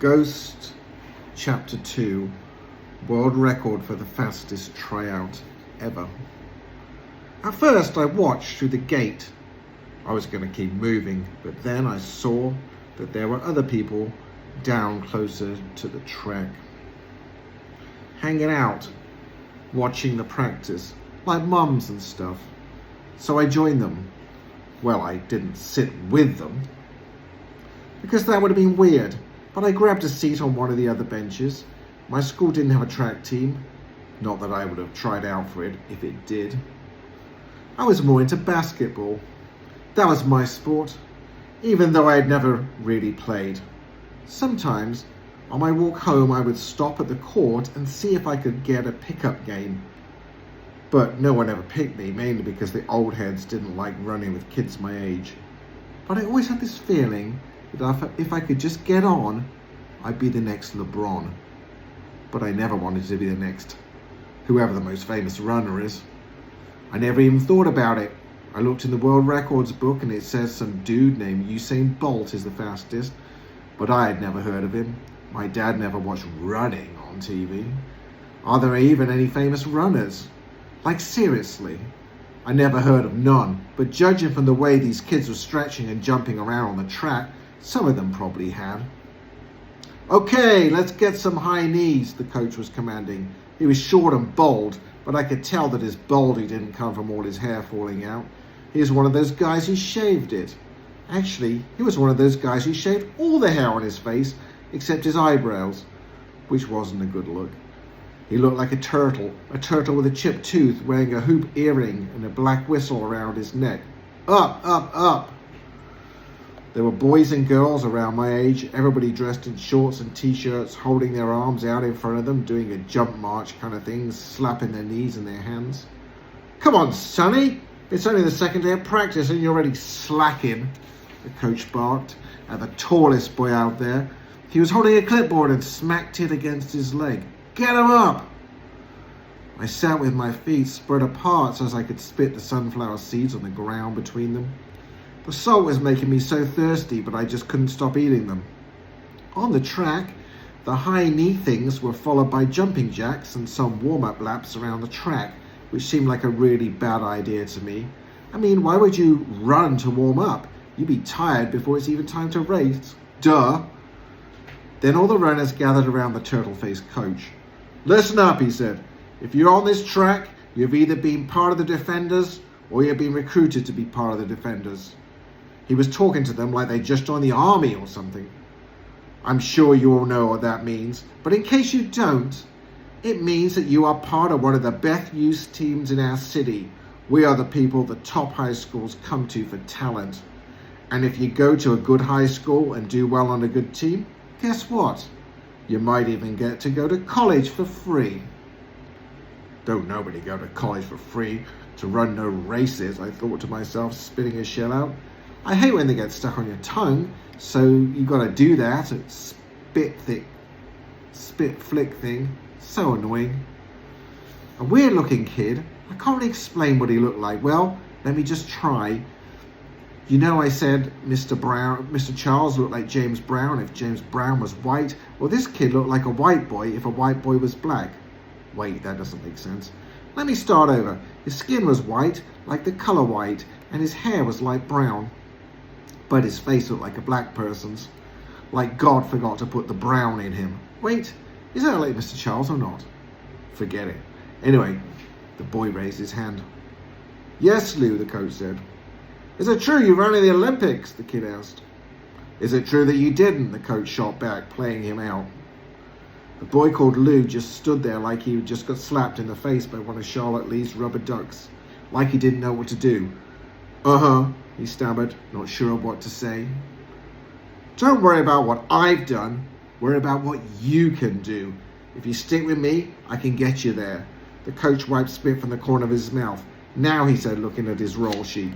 Ghost Chapter 2, World Record for the Fastest Tryout Ever. At first I watched through the gate. I was going to keep moving, but then I saw that there were other people down closer to the track, hanging out, watching the practice, like mums and stuff. So I joined them. Well, I didn't sit with them, because that would have been weird, but I grabbed a seat on one of the other benches. My school didn't have a track team, not that I would have tried out for it if it did. I was more into basketball. That was my sport, even though I had never really played. Sometimes, on my walk home, I would stop at the court and see if I could get a pickup game. But no one ever picked me, mainly because the old heads didn't like running with kids my age. But I always had this feeling that if I could just get on, I'd be the next LeBron. But I never wanted to be the next whoever the most famous runner is. I never even thought about it. I looked in the world records book and it says some dude named Usain Bolt is the fastest, but I had never heard of him. My dad never watched running on TV. Are there even any famous runners? Like seriously, I never heard of none, but judging from the way these kids were stretching and jumping around on the track, some of them probably had. Okay, let's get some high knees, the coach was commanding. He was short and bald, but I could tell that his balding didn't come from all his hair falling out. He was one of those guys who shaved it. Actually, he was one of those guys who shaved all the hair on his face, except his eyebrows, which wasn't a good look. He looked like a turtle with a chipped tooth, wearing a hoop earring and a black whistle around his neck. Up, up, up. There were boys and girls around my age, everybody dressed in shorts and t-shirts, holding their arms out in front of them, doing a jump march kind of thing, slapping their knees in their hands. Come on, Sonny! It's only the second day of practice and you're already slacking, the coach barked at the tallest boy out there. He was holding a clipboard and smacked it against his leg. Get him up! I sat with my feet spread apart so as I could spit the sunflower seeds on the ground between them. The salt was making me so thirsty, but I just couldn't stop eating them. On the track, the high knee things were followed by jumping jacks and some warm-up laps around the track, which seemed like a really bad idea to me. I mean, why would you run to warm up? You'd be tired before it's even time to race. Duh. Then all the runners gathered around the turtle-faced coach. Listen up, he said. If you're on this track, you've either been part of the defenders or you've been recruited to be part of the defenders. He was talking to them like they just joined the army or something. I'm sure you all know what that means, but in case you don't, it means that you are part of one of the best youth teams in our city. We are the people the top high schools come to for talent. And if you go to a good high school and do well on a good team, guess what? You might even get to go to college for free. Don't nobody go to college for free to run no races, I thought to myself, spitting a shell out. I hate when they get stuck on your tongue, so you gotta do that spit flick thing. So annoying. A weird looking kid. I can't really explain what he looked like. Well, let me just try. You know, I said Mr. Charles looked like James Brown if James Brown was white. Well, this kid looked like a white boy if a white boy was black. Wait, that doesn't make sense. Let me start over. His skin was white, like the color white, and his hair was light brown. But his face looked like a black person's. Like God forgot to put the brown in him. Wait, is that like Mr. Charles or not? Forget it. Anyway, the boy raised his hand. Yes, Lou, the coach said. Is it true you ran in the Olympics? The kid asked. Is it true that you didn't? The coach shot back, playing him out. The boy called Lou just stood there like he just got slapped in the face by one of Charlotte Lee's rubber ducks, like he didn't know what to do. Uh-huh, he stammered, not sure what to say. Don't worry about what I've done. Worry about what you can do. If you stick with me, I can get you there. The coach wiped spit from the corner of his mouth. Now, he said, looking at his roll sheet.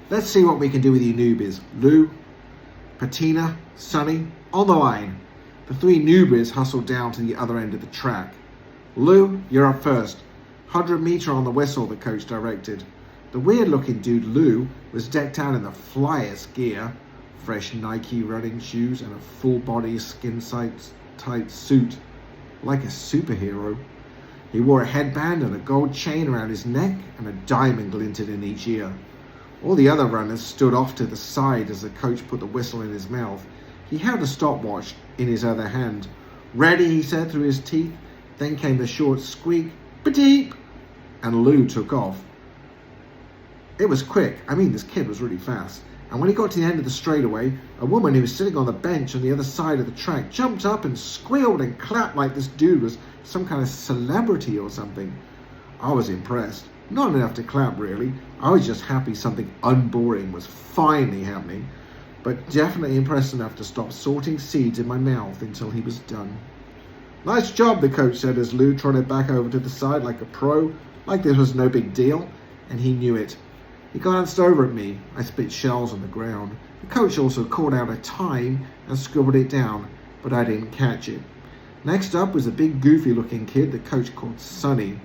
Let's see what we can do with you newbies. Lou, Patina, Sonny, on the line. The three newbies hustled down to the other end of the track. Lou, you're up first. 100 meter on the whistle, the coach directed. The weird-looking dude, Lou, was decked out in the flyest gear. fresh Nike running shoes, and a full-body skin-tight suit, like a superhero. He wore a headband and a gold chain around his neck, and a diamond glinted in each ear. All the other runners stood off to the side as the coach put the whistle in his mouth. He held a stopwatch in his other hand. "Ready," he said through his teeth. Then came the short squeak, "Ba-deep," and Lou took off. It was quick. This kid was really fast. And when he got to the end of the straightaway, a woman who was sitting on the bench on the other side of the track jumped up and squealed and clapped like this dude was some kind of celebrity or something. I was impressed. Not enough to clap, really. I was just happy something unboring was finally happening, but definitely impressed enough to stop sorting seeds in my mouth until he was done. "Nice job," the coach said as Lou trotted back over to the side like a pro, like this was no big deal, and he knew it. He glanced over at me. I spit shells on the ground. The coach also called out a time and scribbled it down, but I didn't catch it. Next up was a big goofy-looking kid the coach called Sonny.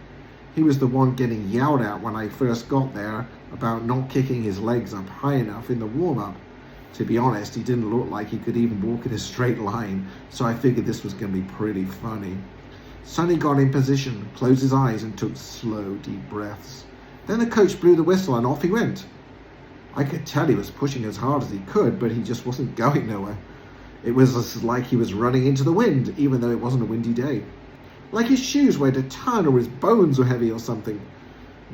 He was the one getting yelled at when I first got there about not kicking his legs up high enough in the warm-up. To be honest, he didn't look like he could even walk in a straight line, so I figured this was going to be pretty funny. Sonny got in position, closed his eyes, and took slow, deep breaths. Then the coach blew the whistle and off he went. I could tell he was pushing as hard as he could, but he just wasn't going nowhere. It was like he was running into the wind, even though it wasn't a windy day. Like his shoes weighed a ton or his bones were heavy or something.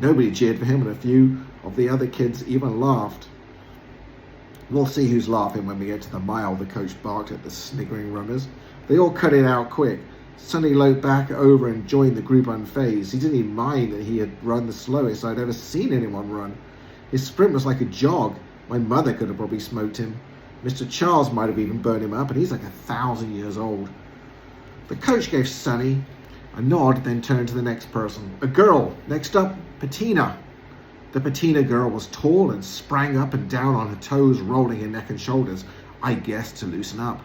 Nobody cheered for him, and a few of the other kids even laughed. "We'll see who's laughing when we get to the mile," the coach barked at the sniggering runners. They all cut it out quick. Sonny loped back over and joined the group unfazed. He didn't even mind that he had run the slowest I'd ever seen anyone run. His sprint was like a jog. My mother could have probably smoked him. Mr. Charles might have even burned him up, and he's like 1,000 years old. The coach gave Sonny a nod, then turned to the next person. "A girl. Next up, Patina." The Patina girl was tall and sprang up and down on her toes, rolling her neck and shoulders, I guess to loosen up.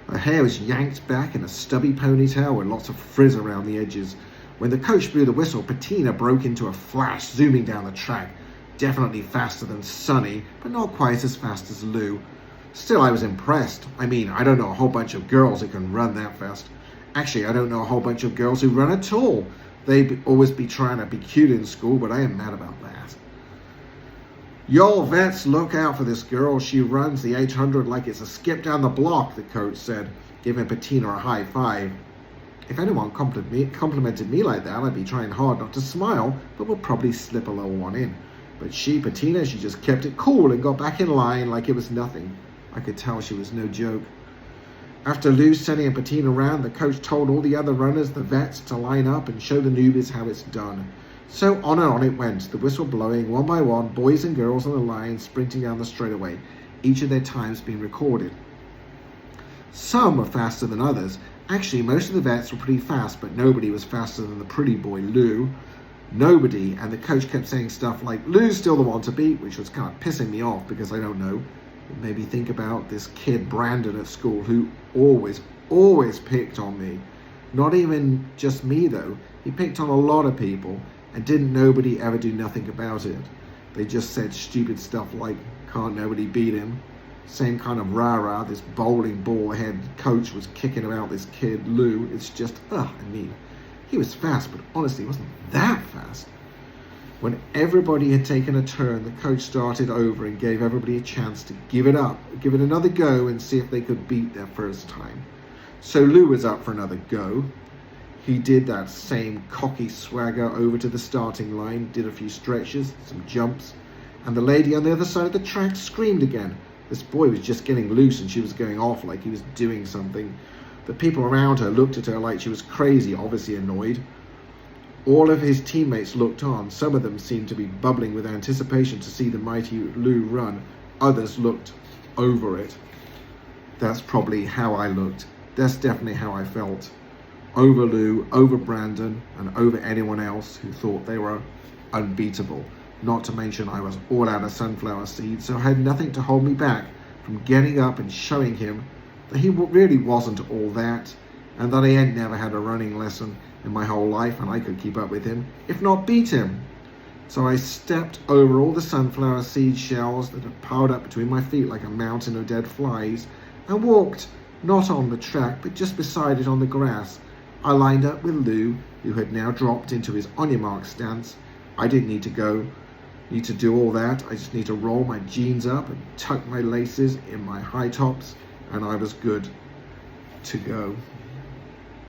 Her hair was yanked back in a stubby ponytail with lots of frizz around the edges. When the coach blew the whistle, Patina broke into a flash, zooming down the track. Definitely faster than Sonny, but not quite as fast as Lou. Still, I was impressed. I don't know a whole bunch of girls who can run that fast. Actually, I don't know a whole bunch of girls who run at all. They'd always be trying to be cute in school, but I am mad about that. "Y'all vets, look out for this girl. She runs the 800 like it's a skip down the block," the coach said, giving Patina a high five. If anyone complimented me like that, I'd be trying hard not to smile, but would probably slip a little one in. But Patina, she just kept it cool and got back in line like it was nothing. I could tell she was no joke. After Lou, Sonny, and Patina ran, the coach told all the other runners, the vets, to line up and show the newbies how it's done. So on and on it went, the whistle blowing, one by one, boys and girls on the line sprinting down the straightaway, each of their times being recorded. Some were faster than others. Actually, most of the vets were pretty fast, but nobody was faster than the pretty boy, Lou. Nobody, and the coach kept saying stuff like, "Lou's still the one to beat," which was kind of pissing me off because I don't know. It made me think about this kid, Brandon, at school, who always picked on me. Not even just me, though. He picked on a lot of people, and didn't nobody ever do nothing about it. They just said stupid stuff like, "Can't nobody beat him?" Same kind of rah-rah this bowling ball head coach was kicking about this kid, Lou. It's just, he was fast, but honestly, he wasn't that fast. When everybody had taken a turn, the coach started over and gave everybody a chance to give it another go and see if they could beat their first time. So Lou was up for another go. He did that same cocky swagger over to the starting line, did a few stretches, some jumps, and the lady on the other side of the track screamed again. This boy was just getting loose and she was going off like he was doing something. The people around her looked at her like she was crazy, obviously annoyed. All of his teammates looked on. Some of them seemed to be bubbling with anticipation to see the mighty Lou run. Others looked over it. That's probably how I looked. That's definitely how I felt. Over Lou, over Brandon, and over anyone else who thought they were unbeatable. Not to mention I was all out of sunflower seeds, so I had nothing to hold me back from getting up and showing him that he really wasn't all that, and that I had never had a running lesson in my whole life and I could keep up with him, if not beat him. So I stepped over all the sunflower seed shells that had piled up between my feet like a mountain of dead flies and walked not on the track but just beside it on the grass. I lined up with Lou, who had now dropped into his on your mark stance. I didn't need to do all that. I just need to roll my jeans up and tuck my laces in my high tops, and I was good to go.